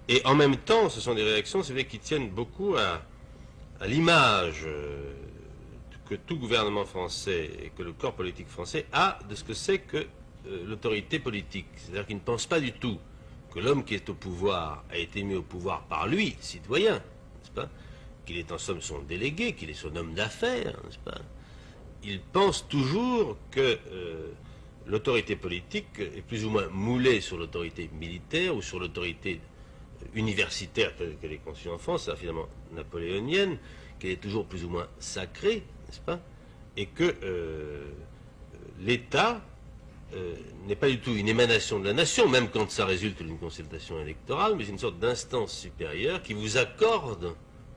Et en même temps, ce sont des réactions, c'est vrai, qui tiennent beaucoup à l'image que tout gouvernement français et que le corps politique français a de ce que c'est que l'autorité politique. C'est-à-dire qu'il ne pense pas du tout que l'homme qui est au pouvoir a été mis au pouvoir par lui, citoyen, n'est-ce pas? Qu'il est en somme son délégué, qu'il est son homme d'affaires, n'est-ce pas? Il pense toujours que l'autorité politique est plus ou moins moulée sur l'autorité militaire ou sur l'autorité universitaire qu'elle est conçue en France, c'est finalement napoléonienne, qu'elle est toujours plus ou moins sacrée, n'est-ce pas? Et que l'État n'est pas du tout une émanation de la nation, même quand ça résulte d'une consultation électorale, mais une sorte d'instance supérieure qui vous accorde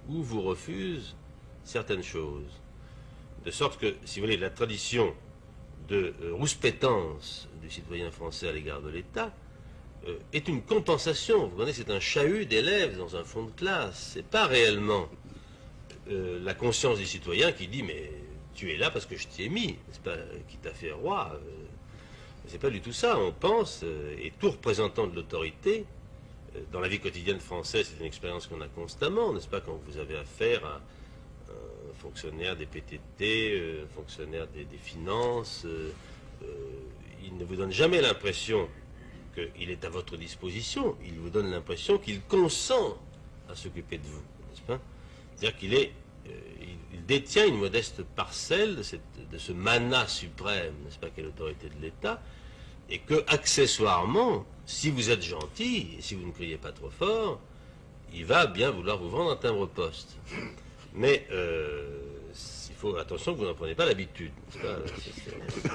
ou vous refuse certaines choses. De sorte que, si vous voulez, la tradition de rouspétance du citoyen français à l'égard de l'État est une compensation. Vous voyez, c'est un chahut d'élèves dans un fond de classe. C'est pas réellement la conscience du citoyen qui dit mais tu es là parce que je t'y ai mis, n'est-ce pas, qui t'a fait roi. C'est pas du tout ça. On pense, et tout représentant de l'autorité, dans la vie quotidienne française, c'est une expérience qu'on a constamment, n'est-ce pas, quand vous avez affaire à un fonctionnaire des PTT, un fonctionnaire des finances, il ne vous donne jamais l'impression qu'il est à votre disposition, il vous donne l'impression qu'il consent à s'occuper de vous, n'est-ce pas? C'est-à-dire qu'il il détient une modeste parcelle de ce manat suprême, n'est-ce pas, qu'est l'autorité de l'État, et que, accessoirement, si vous êtes gentil, et si vous ne criez pas trop fort, il va bien vouloir vous vendre un timbre-poste. Mais il faut attention que vous n'en prenez pas l'habitude, n'est-ce pas?